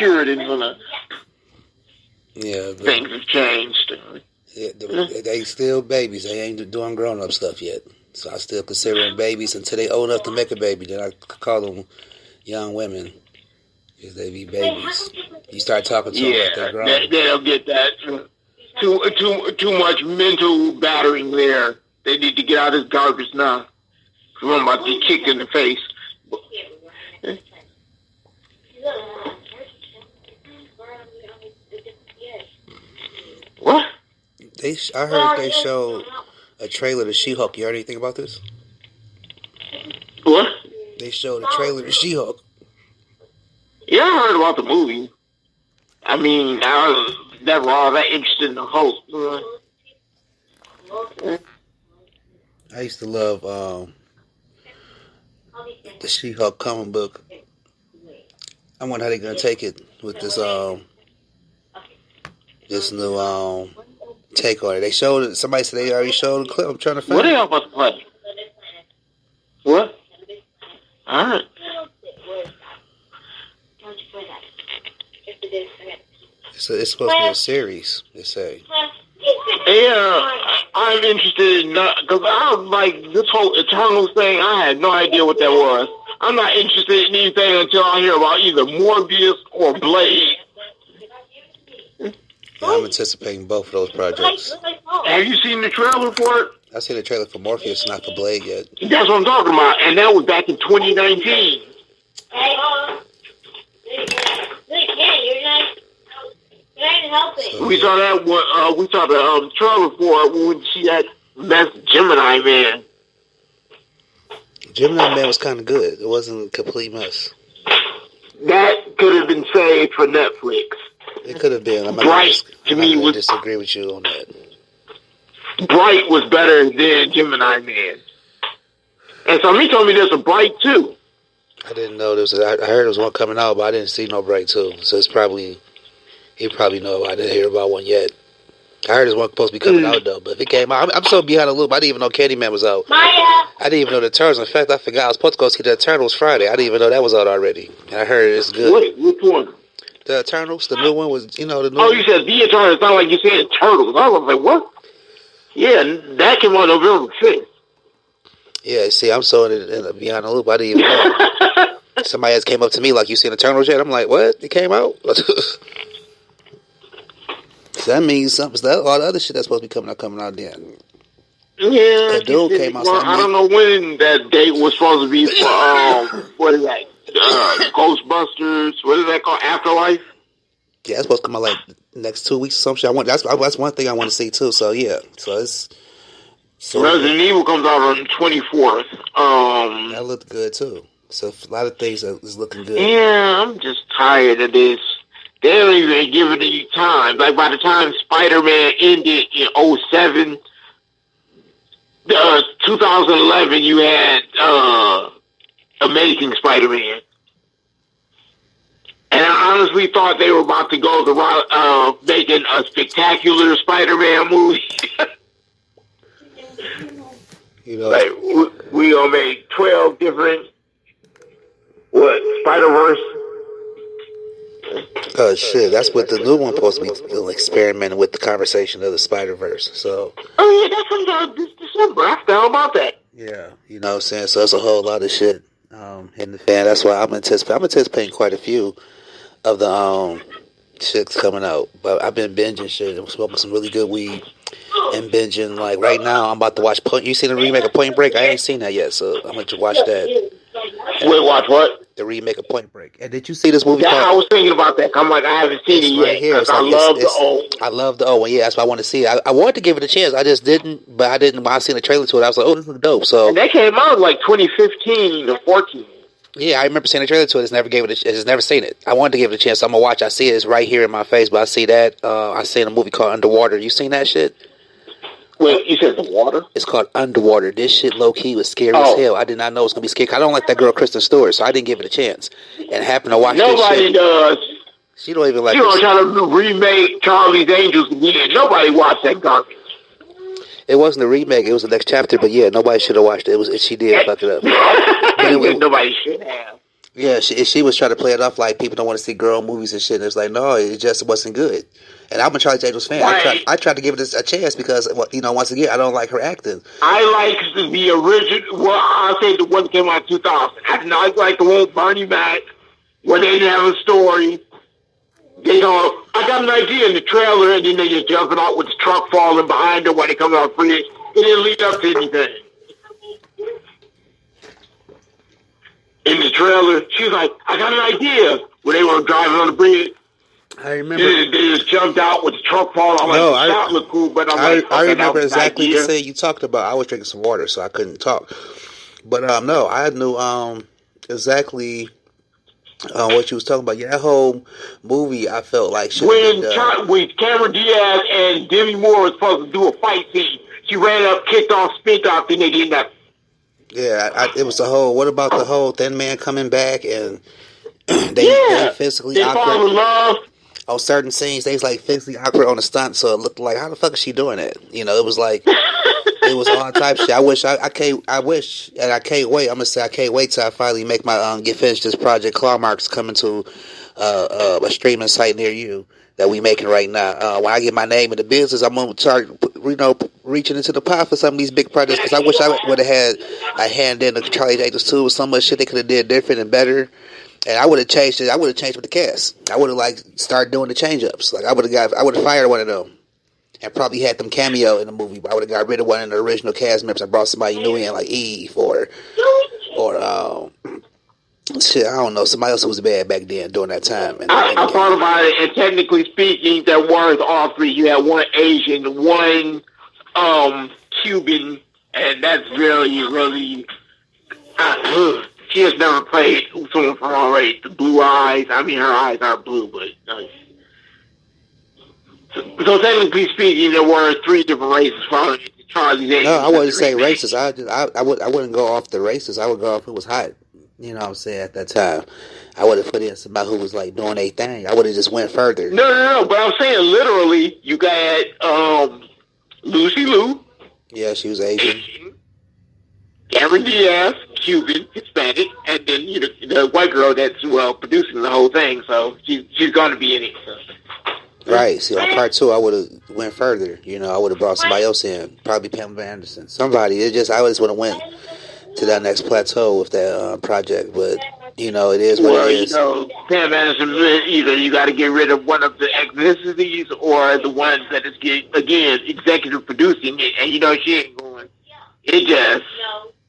Puritan when Yeah, things have changed. Yeah, they still babies. They ain't doing grown up stuff yet. So I still consider them babies until they old enough to make a baby. Then I call them young women because they be babies. You start talking to them like they're grown. They don't get that. Too much mental battering there. They need to get out of this garbage now. I'm about to be kicked in the face. What? I heard they showed a trailer to She-Hulk. You heard anything about this? What? They showed a trailer to She-Hulk. Yeah, I heard about the movie. I mean, I was never all that interested in the Hulk. I used to love the She-Hulk comic book. I wonder how they're gonna take it with this new take on it. They showed it. Somebody said they already showed the clip. I'm trying to find. What are y'all about to play? What? All right. It's supposed to be a series. They say. Yeah, I'm interested in because I'm like this whole Eternals thing. I had no idea what that was. I'm not interested in anything until I hear about either Morbius or Blade. Yeah, I'm anticipating both of those projects. Have you seen the trailer for it? I've seen the trailer for Morpheus, not for Blade yet. That's what I'm talking about, and that was back in 2019. We saw that one. We saw the trailer for it when she had that's Gemini Man. Gemini Man was kind of good. It wasn't a complete mess. That could have been saved for Netflix. It could have been. I'm not going to disagree with you on that. Bright was better than Gemini Man. And somebody told me there's a Bright too. I didn't know there was. I heard there was one coming out, but I didn't see no Bright too. So it's probably he probably know. I didn't hear about one yet. I heard there's one supposed to be coming out though. But if it came out, I'm so behind the loop. I didn't even know Candyman was out. I didn't even know the Eternals. In fact, I forgot I was supposed to go see the Eternals Friday. I didn't even know that was out already. And I heard it's good. Wait, which one? The Eternals, the new one was, the new one. Oh, you said the Eternals. It's not like you said Turtles. I was like, what? Yeah, that came out November 5th. Yeah, see, I'm so beyond the loop. I didn't even know. Somebody else came up to me like, you seen Eternals yet? I'm like, what? It came out? So that means something. All the other shit that's supposed to be coming out then. Yeah. The dude came out. Well, I don't know when that date was supposed to be for, what is that? Ghostbusters. What is that called? Afterlife? Yeah, it's supposed to come out like next 2 weeks or some shit. That's one thing I want to see too. So yeah, Resident Evil comes out on the 24th. That looked good too. So a lot of things is looking good. Yeah, I'm just tired of this. They don't even give it any time. Like by the time Spider-Man ended in 2007, 2011, you had Amazing Spider-Man. And I honestly thought they were about to go the route making a spectacular Spider-Man movie. Like, we gonna make 12 different, Spider-Verse? Oh shit, that's what the new one supposed to be experimenting with, the conversation of the Spider-Verse. So. Oh yeah, that comes out this December. I forgot about that. Yeah, you know what I'm saying? So it's a whole lot of shit in the fan. That's why I'm anticipating quite a few of the shits coming out. But I've been binging shit and smoking some really good weed and binging. Like right now, I'm about to watch You seen the remake of Point Break? I ain't seen that yet, so I'm going to watch that. Wait, watch what? The remake of Point Break. And did you see this movie? I was thinking about that. I'm like, I haven't seen it yet because I love the old. I love the old one. Yeah, that's why I want to see it. I wanted to give it a chance. I just didn't. But I didn't. When I seen the trailer to it, I was like, oh, this is dope. So and that came out like 2015 or 14. Yeah, I remember seeing the trailer to it. It's never seen it. I wanted to give it a chance. So I'm gonna watch. I see it. It's right here in my face. But I see that. I seen a movie called Underwater. You seen that shit? Wait, you said The Water? It's called Underwater. This shit low-key was scary as hell. I did not know it was going to be scary. I don't like that girl Kristen Stewart, so I didn't give it a chance. And happened to watch this shit. Nobody does. She don't even like She don't try to remake Charlie's Angels again. Nobody watched that garbage. It wasn't a remake. It was the next chapter. But yeah, nobody should have watched it. She did fuck it up. Nobody should have. Yeah, she was trying to play it off like people don't want to see girl movies and shit. And it's like, no, it just wasn't good. And I'm a Charlie Angels fan. Right. I tried to give it a chance because, once again, I don't like her acting. I like the original. Well, I'll say the one that came out in 2000. I like the one with Bernie Mac where they didn't have a story. They go, I got an idea in the trailer, and then they just jumping out with the truck falling behind her while they come out free. It didn't lead up to anything. In the trailer, she was like, I got an idea. When they were driving on the bridge, I remember. they just jumped out with the truck falling. I'm No, like, the shot looked cool, but I remember exactly the scene you talked about. I was drinking some water, so I couldn't talk. But no, I knew exactly what you was talking about. Yeah, that whole movie, I felt like when Cameron Diaz and Demi Moore was supposed to do a fight scene, she ran up, kicked off, spit off, then they did nothing. Yeah, it was the whole. What about the whole Thin Man coming back and they physically they fall in love. On certain scenes, they was like physically awkward on the stunt, so it looked like, how the fuck is she doing it? It was like it was all type shit. I wish and I can't wait. I'm gonna say I can't wait till I finally make my get finished this project. Claw Marks coming to a streaming site near you that we making right now. When I get my name in the business, I'm gonna start reaching into the pot for some of these big projects because I wish I would have had a hand in the Charlie Angels too with so much shit they could have did different and better. And I would have changed it. I would have changed with the cast. I would have started doing the change ups. I would have fired one of them, and probably had them cameo in the movie. But I would have got rid of one of the original cast members. I brought somebody new in like Eve or shit. I don't know, somebody else who was bad back then during that time. I thought about it, and technically speaking, there was all three. You had one Asian, one Cuban, and that's really. She has never played someone from all right. The blue eyes. I mean, her eyes aren't blue, but. So technically speaking, there were three different races for Charlie's Angels. No, I wouldn't say racist. I wouldn't go off the races. I would go off who was hot. You know what I'm saying? At that time, I would have put in somebody who was like doing a thing. I would have just went further. No. But I'm saying literally, you got Lucy Liu. Yeah, she was Asian. Cameron Diaz, Cuban, Hispanic, and then the white girl that's producing the whole thing. So she's going to be in it. So. Right. See, on part two, I would have went further. I would have brought somebody else in, probably Pamela Anderson, somebody. I just would have went to that next plateau with that project. But it is what it is. Pam Anderson, either you got to get rid of one of the ethnicities or the ones that is executive producing it, and she ain't going. It just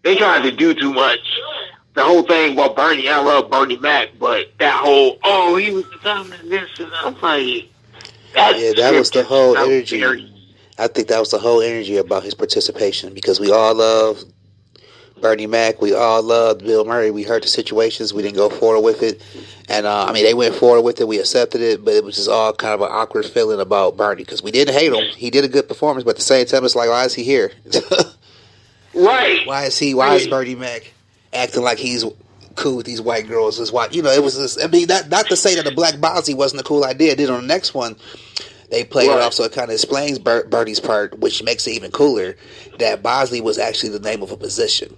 they trying to do too much. The whole thing about Bernie, I love Bernie Mac, but that whole he was the dominant this, and I'm like. That was the whole energy. I think that was the whole energy about his participation because we all love Bernie Mac. We all loved Bill Murray. We heard the situations. We didn't go forward with it. And, they went forward with it. We accepted it. But it was just all kind of an awkward feeling about Bernie because we didn't hate him. He did a good performance. But at the same time, it's like, why is he here? Right. Why is Bernie Mac acting like he's cool with these white girls? Is why it was this. I mean, not to say that the Black Bosley wasn't a cool idea. Then on the next one, they played it off so it kind of explains Bernie's part, which makes it even cooler. That Bosley was actually the name of a position,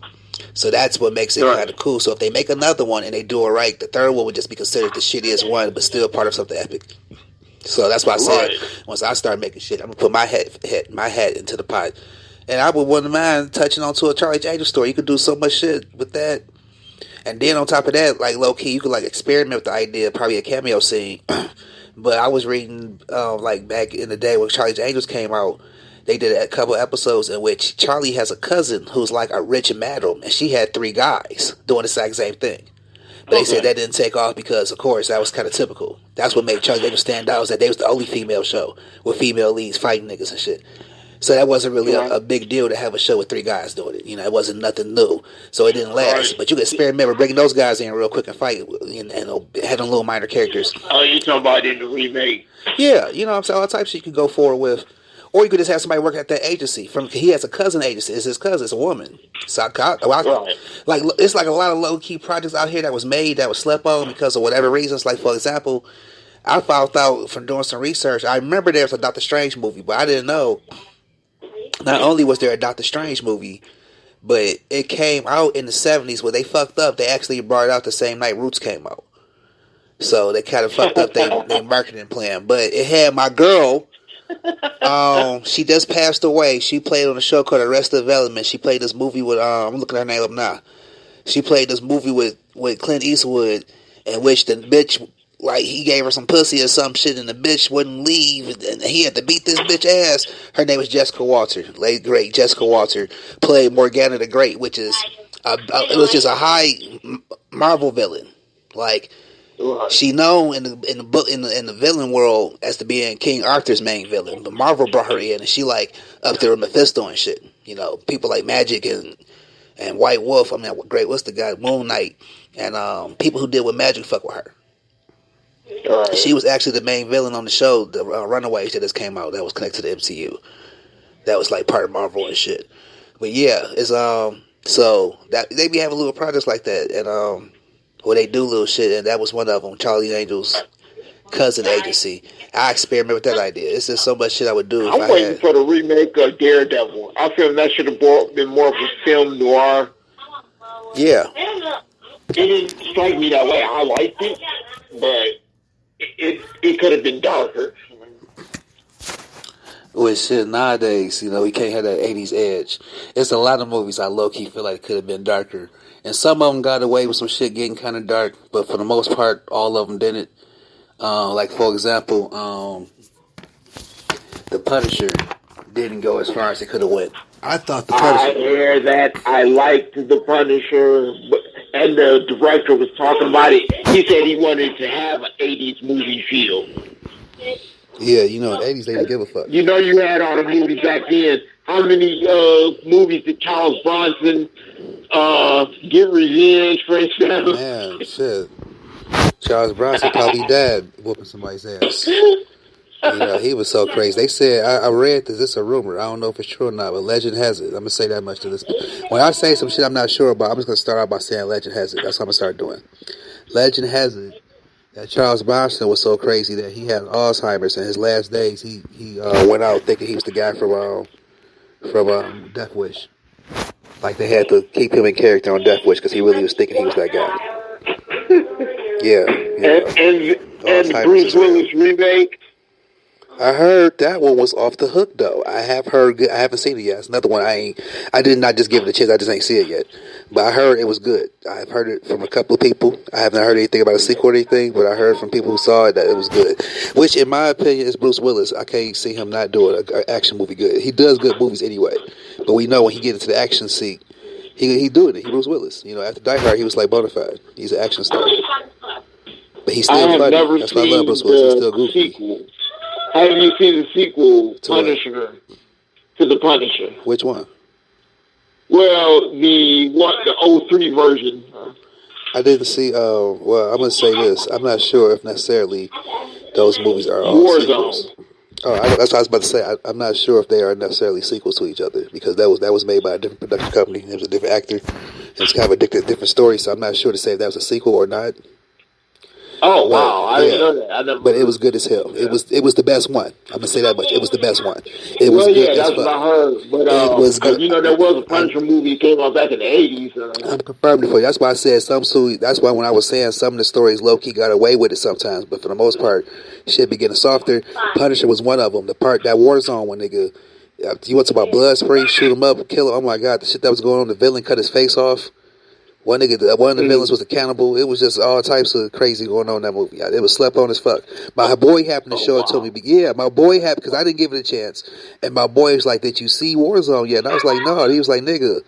so that's what makes it kind of cool. So if they make another one and they do it right, the third one would just be considered the shittiest one, but still part of something epic. So that's why I said once I start making shit, I'm gonna put my head into the pot, and I wouldn't mind touching onto a Charlie Angels story. You could do so much shit with that. And then on top of that, like low key, you could experiment with the idea, probably a cameo scene. But I was reading back in the day when Charlie's Angels came out, they did a couple episodes in which Charlie has a cousin who's like a rich madam, and she had 3 guys doing the exact same thing. But they said that didn't take off because, of course, that was kind of typical. That's what made Charlie's Angels stand out, was that they was the only female show with female leads fighting niggas and shit. So that wasn't really a big deal to have a show with 3 guys doing it. It wasn't nothing new. So it didn't last. But you could experiment with bringing those guys in real quick and fight and had them little minor characters. Oh, you talking about in the remake? Yeah, I'm saying all types you could go forward with. Or you could just have somebody work at that agency. He has a cousin agency. It's his cousin. It's a woman. So it's like a lot of low-key projects out here that was made that was slept on because of whatever reasons. Like, for example, I found out from doing some research. I remember there was a Doctor Strange movie, but I didn't know. Not only was there a Doctor Strange movie, But it came out in the 70s where they fucked up. They actually brought it out the same night Roots came out. So they kind of fucked up their marketing plan. But it had my girl. She just passed away. She played on a show called Arrested Development. She played this movie with I'm looking at her name up now. She played this movie with Clint Eastwood, in which the bitch, like, he gave her some pussy or some shit, and the bitch wouldn't leave, and he had to beat this bitch ass. Her name was Jessica Walter, late great Jessica Walter, played Morgana the Great, which is it was just a high Marvel villain. Like, she known in the villain world as to being King Arthur's main villain, but Marvel brought her in, and she like up there with Mephisto and shit. You know, people like Magic and White Wolf. I mean, great. What's the guy? Moon Knight, and people who deal with magic fuck with her. Right. She was actually the main villain on the show, the Runaways that just came out. That was connected to the MCU. That was like part of Marvel and shit. But yeah, it's so that they be having little projects like that, and where they do little shit, and that was one of them. Charlie Angel's cousin agency. I experiment with that idea. It's just so much shit I would do. I'm waiting for the remake of Daredevil. I feel that should have been more of a film noir. Yeah. It didn't strike me that way. I liked it, but it could have been darker. With shit nowadays, you know, we can't have that 80s edge. It's a lot of movies I low-key feel like could have been darker. And some of them got away with some shit getting kind of dark, but for the most part, all of them didn't. Like, for example, The Punisher didn't go as far as it could have went. I thought The Punisher... I hear that. I liked The Punisher, and the director was talking about it. He said he wanted to have an 80s movie feel. Yeah, you know, in the 80s, they didn't give a fuck. You know, you had all the movies back then. How many movies did Charles Bronson get revenge, for example? Man, shit. Charles Bronson probably died whooping somebody's ass. You know, he was so crazy. They said, I read this is a rumor. I don't know if it's true or not, but legend has it. I'm going to say that much to this. When I say some shit I'm not sure about, I'm just going to start out by saying legend has it. That's what I'm going to start doing. Legend has it that Charles Bronson was so crazy that he had Alzheimer's. In his last days, he went out thinking he was the guy from Death Wish. Like, they had to keep him in character on Death Wish because he really was thinking he was that guy. Yeah. And the Bruce Willis remake. I heard that one was off the hook though. I haven't seen it yet. It's another one I did not just give it a chance. I just ain't see it yet. But I heard it was good. I've heard it from a couple of people. I haven't heard anything about a sequel or anything, but I heard from people who saw it that it was good. Which, in my opinion, is Bruce Willis. I can't see him not doing an action movie good. He does good movies anyway. But we know when he gets into the action seat, he doing it. He Bruce Willis. You know, after Die Hard, he was like bona fide. He's an action star. But he's still funny. That's why I love Bruce Willis. He's still goofy. Sequel. Have you seen the sequel, Punisher, to The Punisher? Which one? Well, the 03 version. I didn't see, well, I'm going to say this. I'm not sure if necessarily those movies are all sequels. Oh, that's what I was about to say. I'm not sure if they are necessarily sequels to each other because that was made by a different production company. It was a different actor. It's kind of a different story, so I'm not sure to say if that was a sequel or not. Oh, wow. I didn't know that. But it was good as hell. It was the best one. I'm going to say that much. It was the best one. It was good as that's fuck. What I heard. But, it was good. You know, there was a Punisher movie that came out back in the 80s. I'm confirming it for you. That's why I said that's why when I was saying some of the stories low-key got away with it sometimes. But for the most part, shit be getting softer. Punisher was one of them. The part, that Warzone one, nigga. You want to talk about blood spray, shoot him up, kill him. Oh, my God. The shit that was going on. The villain cut his face off. One of the villains was a cannibal. It was just all types of crazy going on in that movie. It was slept on as fuck. My boy happened to show it to me. Yeah, my boy happened, because I didn't give it a chance. And my boy was like, did you see Warzone yet? And I was like, no. And he was like, nigga.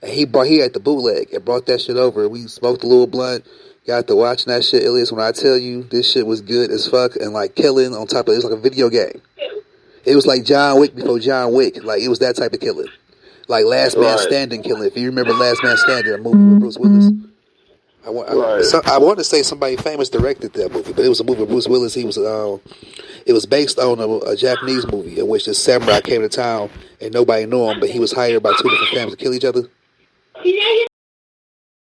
And he had the bootleg and brought that shit over. We smoked a little blunt. Got to watching that shit. Elias, when I tell you, this shit was good as fuck. And like killing on top of it. It was like a video game. It was like John Wick before John Wick. Like, it was that type of killing. Like Last Man Standing killing. If you remember Last Man Standing, a movie with Bruce Willis. I want to say somebody famous directed that movie, but it was a movie with Bruce Willis. It was based on a Japanese movie in which this samurai came to town and nobody knew him, but he was hired by two different families to kill each other.